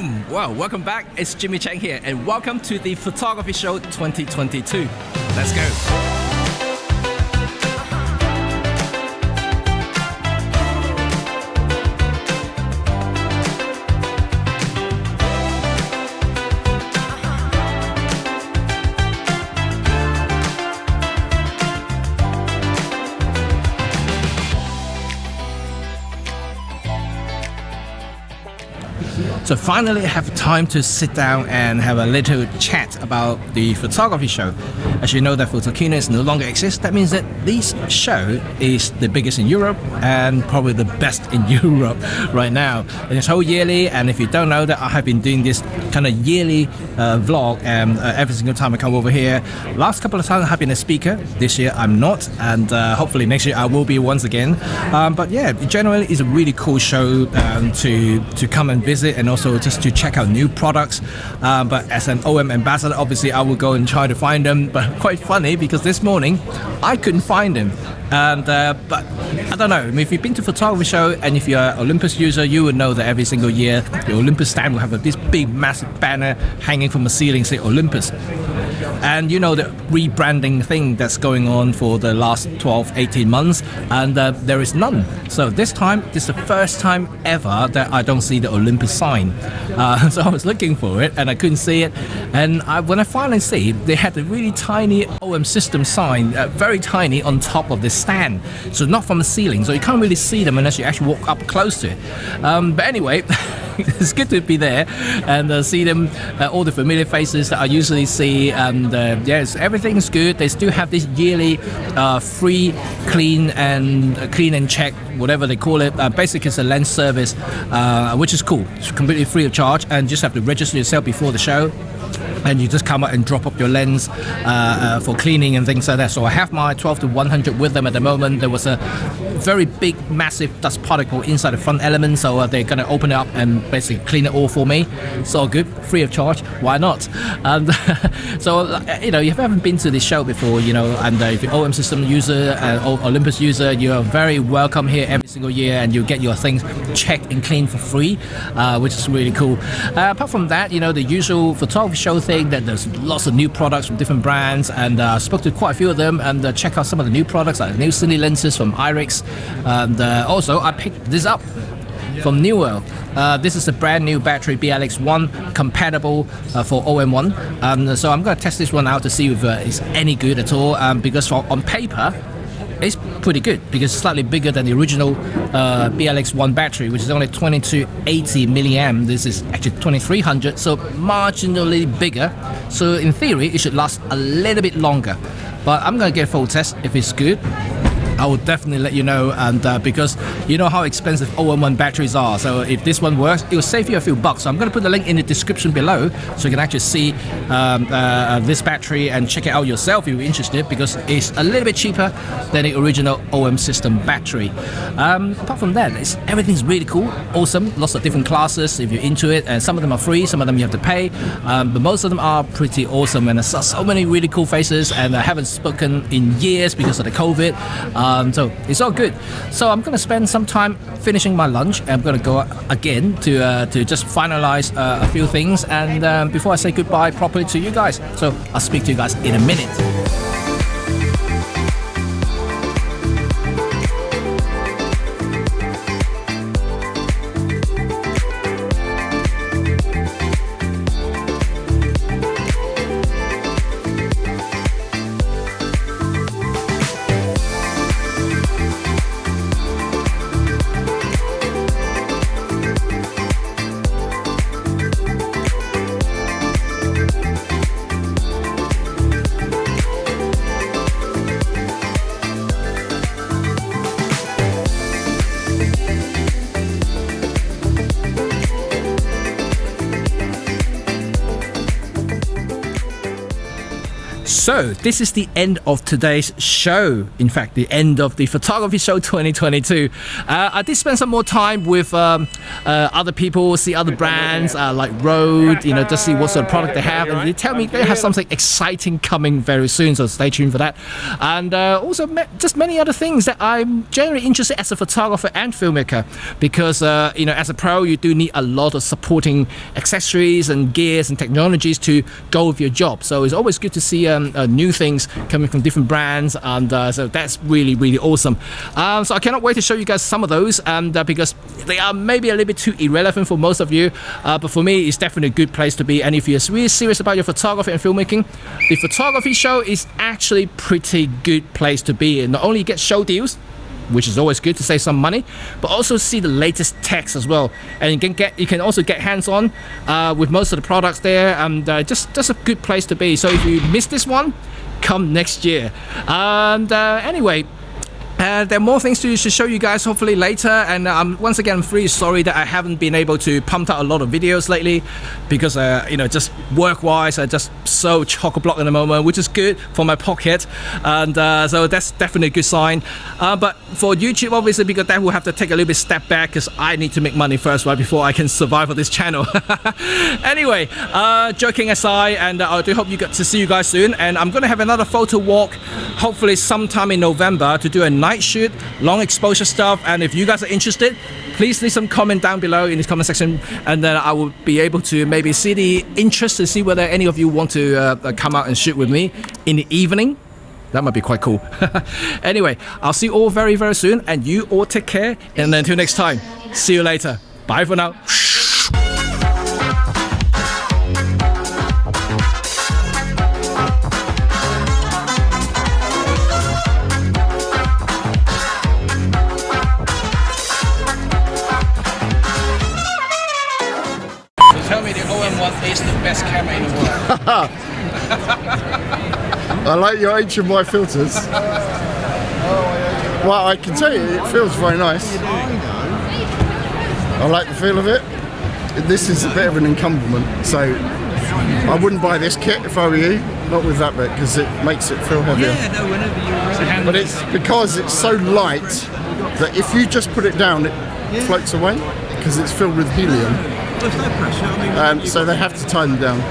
Boom! Well, welcome back. It's Jimmy Cheng here, and welcome to the Photography Show 2022. Let's go. So finally I have time to sit down and have a little chat about the photography show. As you know that Photokina no longer exists, that means that this show is the biggest in Europe and probably the best in Europe right now. It is whole yearly, and if you don't know that, I have been doing this kind of yearly vlog, and every single time I come over here. Last couple of times I have been a speaker. This year I'm not, and hopefully next year I will be once again. But yeah, generally it's a really cool show to come and visit, and also just to check out new products. But as an OM ambassador, obviously I will go and try to find them. But quite funny, because this morning I couldn't find them. And but I don't know, if you've been to photography show and if you're an Olympus user, you would know that every single year the Olympus stand will have this big massive banner hanging from the ceiling, say Olympus. And you know the rebranding thing that's going on for the last 12-18 months, and there is none. So this is the first time ever that I don't see the Olympus sign. So I was looking for it and I couldn't see it, and when I finally see it, they had a really tiny OM system sign, very tiny, on top of the stand, so not from the ceiling, so you can't really see them unless you actually walk up close to it. But anyway, it's good to be there and see them, all the familiar faces that I usually see, and yes, everything's good. They still have this yearly free clean and check, whatever they call it. Basically it's a lens service, which is cool. It's completely free of charge, and just have to register yourself before the show, and you just come out and drop off your lens for cleaning and things like that. So I have my 12-100 with them at the moment. There was a very big massive dust particle inside the front element, so they're going to open it up and basically clean it all for me. It's all good, free of charge, why not? And so you know, if you haven't been to this show before, you know, and if you're OM system user and Olympus user, you are very welcome here every single year, and you get your things checked and cleaned for free, which is really cool. Apart from that, you know, the usual photography show thing, that there's lots of new products from different brands, and I spoke to quite a few of them, and check out some of the new products, like new cine lenses from Irix, and also I picked this up from Newell. This is a brand new battery, BLX-1, compatible for OM-1. So I'm going to test this one out to see if it's any good at all, because on paper it's pretty good, because it's slightly bigger than the original BLX-1 battery, which is only 2280 milliamp. This is actually 2300, so marginally bigger. So in theory it should last a little bit longer, but I'm going to get a full test. If it's good, I will definitely let you know, and because you know how expensive OM-1 batteries are, so if this one works, it will save you a few bucks. So I'm going to put the link in the description below, so you can actually see this battery and check it out yourself if you're interested, because it's a little bit cheaper than the original OM system battery. Apart from that, everything's really cool, awesome, lots of different classes if you're into it, and some of them are free, some of them you have to pay, but most of them are pretty awesome, and I saw so many really cool faces, and I haven't spoken in years because of the COVID. So it's all good. So I'm going to spend some time finishing my lunch, and I'm going to go again to just finalize a few things, and before I say goodbye properly to you guys. So I'll speak to you guys in a minute. So this is the end of today's show. In fact, the end of the photography show 2022. I did spend some more time with other people, see other brands like Rode, you know, just see what sort of product they have, and they tell me they have something exciting coming very soon. So stay tuned for that. And also just many other things that I'm generally interested as a photographer and filmmaker, because you know, as a pro, you do need a lot of supporting accessories and gears and technologies to go with your job. So it's always good to see new things coming from different brands, and so that's really, really awesome. So I cannot wait to show you guys some of those, and because they are maybe a little bit too irrelevant for most of you, but for me it's definitely a good place to be. And if you're really serious about your photography and filmmaking, the photography show is actually pretty good place to be. And not only you get show deals, which is always good to save some money, but also see the latest techs as well, and you can also get hands-on with most of the products there, and just a good place to be. So if you missed this one, come next year. And anyway, there are more things to show you guys hopefully later, and once again, I'm really sorry that I haven't been able to pump out a lot of videos lately, because you know, just work-wise, I just so chock-a-block at the moment, which is good for my pocket, and so that's definitely a good sign. But for YouTube, obviously, because that will have to take a little bit step back, because I need to make money first, right, before I can survive on this channel. Anyway, joking aside, and I do hope you get to see you guys soon, and I'm gonna have another photo walk hopefully sometime in November to do a night shoot, long exposure stuff. And if you guys are interested, please leave some comment down below in the comment section, and then I will be able to maybe see the interest to see whether any of you want to come out and shoot with me in the evening. That might be quite cool. Anyway, I'll see you all very, very soon, and you all take care, and until next time, see you later. Bye for now. Tell me the OM-1 is the best camera in the world. I like your HMY filters. Well, I can tell you, it feels very nice. I like the feel of it. This is a bit of an encumberment, so I wouldn't buy this kit if I were you. Not with that bit, because it makes it feel heavier. Yeah, no, whenever you but it's because it's so light that if you just put it down, it floats away, because it's filled with helium. There's no pressure. I mean, So they have to tie them down.